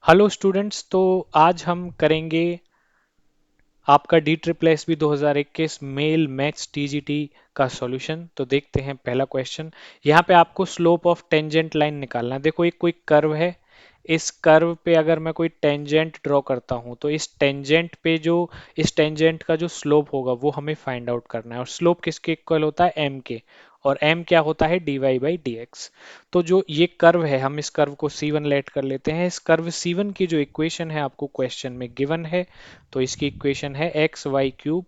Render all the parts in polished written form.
Hello students. तो आज हम करेंगे आपका D triple S B 2021 male maths TGT का सॉल्यूशन। तो देखते हैं पहला क्वेश्चन। यहाँ पे आपको स्लोप ऑफ टेंजेंट लाइन निकालना है। देखो एक कोई कर्व है, इस कर्व पे अगर मैं कोई टेंजेंट ड्रॉ करता हूँ तो इस टेंजेंट पे जो इस टेंजेंट का जो स्लोप होगा वो हमें फाइंड आउट करना है। और स्लोप किसके इक्वल होता है? एम के। और एम क्या होता है? D y by d x. तो जो ये कर्व है, हम इस कर्व को C1 लेट कर लेते हैं। इस कर्व C1 की जो इक्वेशन है आपको क्वेश्चन में गिवन है, तो इसकी इक्वेशन है x y cube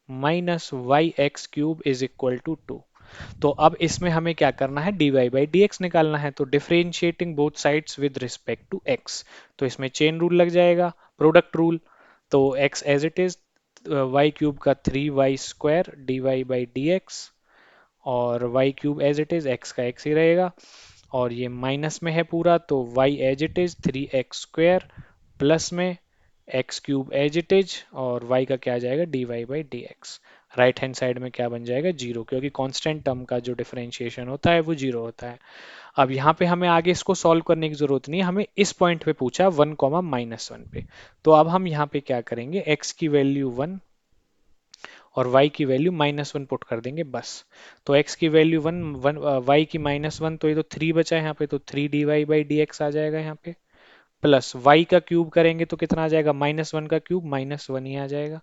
minus y x cube is equal to 2। तो अब इसमें हमें क्या करना है? D y by d x निकालना है। तो differentiating both sides with respect to x, तो इसमें चेन रूल लग जाएगा, प्रोडक्ट रूल। तो x as it is, y cube का 3y² d y by d x, और y cube as it is, x का एक्स ही रहेगा। और ये माइनस में है पूरा, तो y as it is 3x² plus में x cube as it is, और y का क्या आ जाएगा? D y by d x. Right hand side में क्या बन जाएगा? जीरो, क्योंकि कांस्टेंट टर्म का जो डिफरेंशिएशन होता है वो जीरो होता है। अब यहाँ पे हमें आगे इसको सॉल्व करने की जरूरत नहीं है, हमें इस पॉइंट पे पूछा 1, -1 पे। तो अब हम यहाँ पे क्या करेंगे? x की वैल्यू 1 और y की वैल्यू -1 पुट कर देंगे बस। तो x की वैल्यू 1, y की -1, तो ये तो 3 बचा है यहाँ पे, तो 3 d y by d x आ जाएगा यहाँ पे। प्लस y का क्यूब करेंगे तो कितना आ जाएगा? -1 का क्यूब -1 ही आ जाएगा।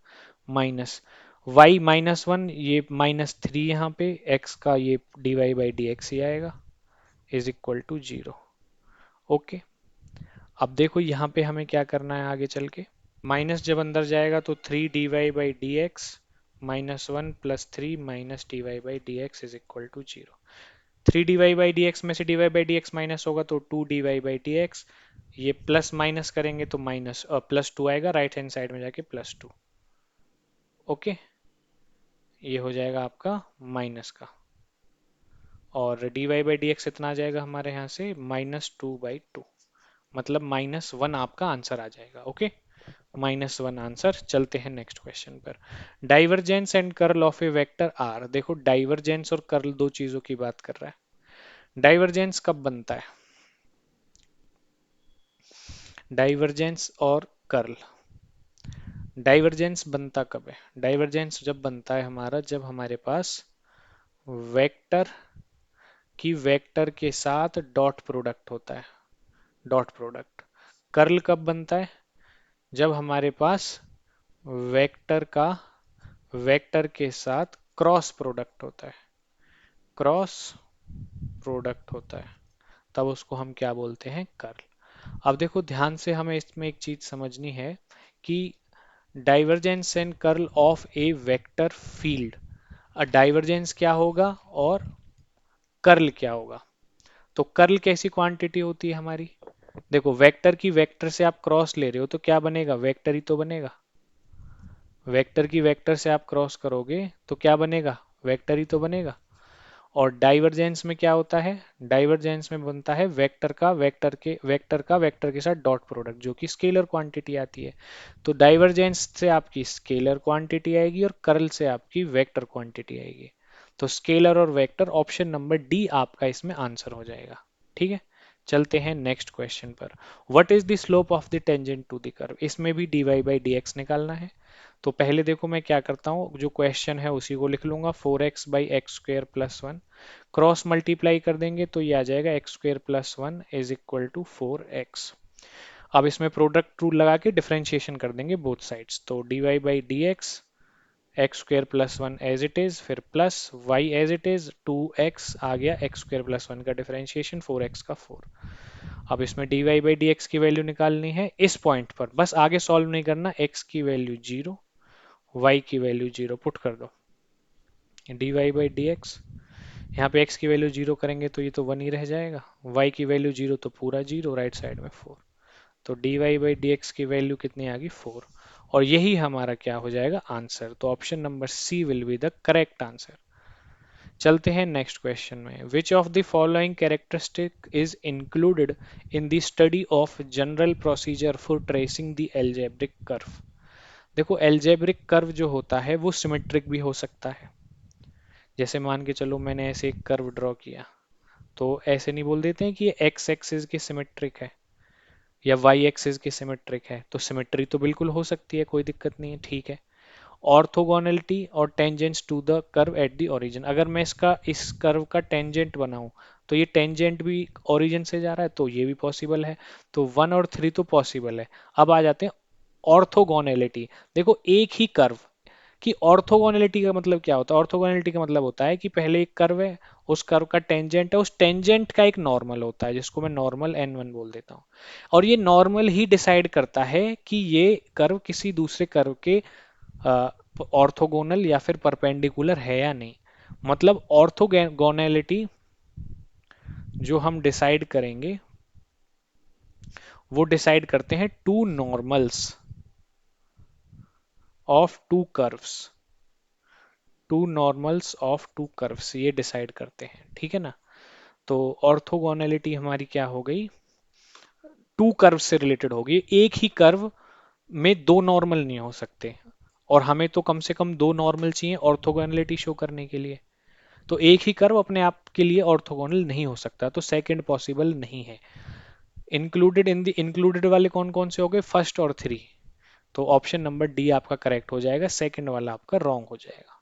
माइनस y -1, ये -3 यहाँ पे, x का ये d y by d x ही आएगा, इज इक्वल टू 0। ओके। अब देखो यहाँ पे हमें क्या करना है आगे चल के। माइनस जब अंदर जाएगा तो 3 dy/dx -1 plus 3 minus dy/dx is equal to 0। 3 dy/dx में से dy/dx माइनस होगा तो 2 dy/dx। ये प्लस माइनस करेंगे तो माइनस +2 आएगा, राइट हैंड साइड में जाके +2। ओके, ये हो जाएगा आपका माइनस का। और dy/dx इतना आ जाएगा हमारे यहाँ से -2/2, मतलब -1 आपका आंसर आ जाएगा। Okay, -1 answer. चलते हैं नेक्स्ट क्वेश्चन पर। Divergence and curl of a vector are. देखो डाइवर्जेंस और कर्ल दो चीजों की बात कर रहा है। डाइवर्जेंस कब बनता है? डाइवर्जेंस और कर्ल, डाइवर्जेंस बनता कब है? डाइवर्जेंस जब बनता है हमारा, जब हमारे पास वेक्टर की वेक्टर के साथ डॉट प्रोडक्ट होता है, डॉट प्रोडक्ट। कर्ल कब बनता है? जब हमारे पास वेक्टर का वेक्टर के साथ क्रॉस प्रोडक्ट होता है, क्रॉस प्रोडक्ट होता है, तब उसको हम क्या बोलते हैं? कर्ल। अब देखो ध्यान से, हमें इसमें एक चीज समझनी है कि divergence and curl of a vector field, divergence क्या होगा और कर्ल क्या होगा। तो कर्ल कैसी क्वांटिटी होती है हमारी? देखो वेक्टर की वेक्टर से आप क्रॉस ले रहे हो तो क्या बनेगा? वेक्टर ही तो बनेगा। वेक्टर की वेक्टर से आप क्रॉस करोगे तो क्या बनेगा? वेक्टर ही तो बनेगा। और डाइवर्जेंस में क्या होता है? डाइवर्जेंस में बनता है वेक्टर के साथ डॉट प्रोडक्ट, जो कि स्केलर क्वांटिटी आती है। तो डाइवर्जेंस से आपकी स्केलर क्वांटिटी आएगी और कर्ल से आपकी वेक्टर क्वांटिटी आएगी। तो स्केलर और वेक्टर, ऑप्शन नंबर डी आपका इसमें आंसर हो जाएगा। ठीक है, चलते हैं नेक्स्ट क्वेश्चन पर। What is the slope of the tangent to the curve. इसमें भी dy बाई डी एक्स निकालना है। तो पहले देखो मैं क्या करता हूँ, जो क्वेश्चन है उसी को लिख लूंगा। 4x/x² प्लस 1 क्रॉस मल्टीप्लाई कर देंगे तो ये आ जाएगा x² plus 1 is equal to 4x। अब इसमें प्रोडक्ट रूल लगा के डिफरेंशिएशन कर देंगे बोथ साइड्स। तो dy by d x, x² plus 1 as it is, फिर plus y as it is 2x आ गया, x² प्लस 1 का डिफरेंशिएशन 4x का 4। अब इसमें dy बाई डी एक्स की वैल्यू निकालनी है इस पॉइंट पर, बस आगे सॉल्व नहीं करना। x की वैल्यू 0, y की वैल्यू 0 पुट कर दो। dy बाई डी एक्स, यहाँ पे x की वैल्यू 0 करेंगे तो ये तो 1 ही रह जाएगा, y की वैल्यू 0 तो पूरा 0, राइट साइड में 4। तो dy बाई डी एक्स की वैल्यू कितनी आ गई? 4। और यही हमारा क्या हो जाएगा? आंसर। तो option number C will be the correct answer. चलते हैं नेक्स्ट क्वेश्चन में। Which of the following characteristic is included in the study of general procedure for tracing the algebraic curve. देखो एल्जेब्रिक कर्व जो होता है वो symmetric भी हो सकता है। जैसे मान के चलो मैंने ऐसे एक कर्व ड्रॉ किया, तो ऐसे नहीं बोल देते हैं कि ये एक्स एक्सिस की सिमेट्रिक है, या वाई एक्सिस की सिमेट्रिक है, तो सिमेट्री तो बिल्कुल हो सकती है, कोई दिक्कत नहीं है, ठीक है। ऑर्थोगोनलिटी और tangents to the curve at the origin, अगर मैं इसका इस कर्व का टेंजेंट बनाऊं तो ये टेंजेंट भी ओरिजिन से जा रहा है, तो ये भी पॉसिबल है। तो 1 और 3 तो पॉसिबल है। अब आ जाते हैं ऑर्थोगोनैलिटी। देखो एक ही कर्व कि ऑर्थोगोनैलिटी का मतलब क्या होता है? ऑर्थोगोनैलिटी का मतलब होता है कि पहले एक कर्व है, उस कर्व का टेंजेंट है, उस टेंजेंट का एक नॉर्मल होता है जिसको मैं नॉर्मल n1 बोल देता हूँ। और ये नॉर्मल ही डिसाइड करता है कि ये कर्व किसी दूसरे कर्व के ऑर्थोगोनल या फिर परपेंडिकुलर है या नहीं। मतलब ऑर्थोगोनैलिटी जो हम डिसाइड करेंगे वो डिसाइड करते हैं two normals of two curves. Two normals of two curves ये डिसाइड करते हैं, ठीक है ना। तो ऑर्थोगोनैलिटी हमारी क्या हो गई? टू कर्व से रिलेटेड होगी। एक ही कर्व में दो नॉर्मल नहीं हो सकते, और हमें तो कम से कम दो नॉर्मल चाहिए ऑर्थोगोनैलिटी शो करने के लिए। तो एक ही कर्व अपने आप के लिए ऑर्थोगोनल नहीं हो सकता, तो सेकंड पॉसिबल नहीं है। इंक्लूडेड इन द इंक्लूडेड वाले कौन कौन से हो गए? फर्स्ट और थ्री। तो ऑप्शन नंबर डी आपका करेक्ट हो जाएगा, सेकंड वाला आपका रॉन्ग हो जाएगा।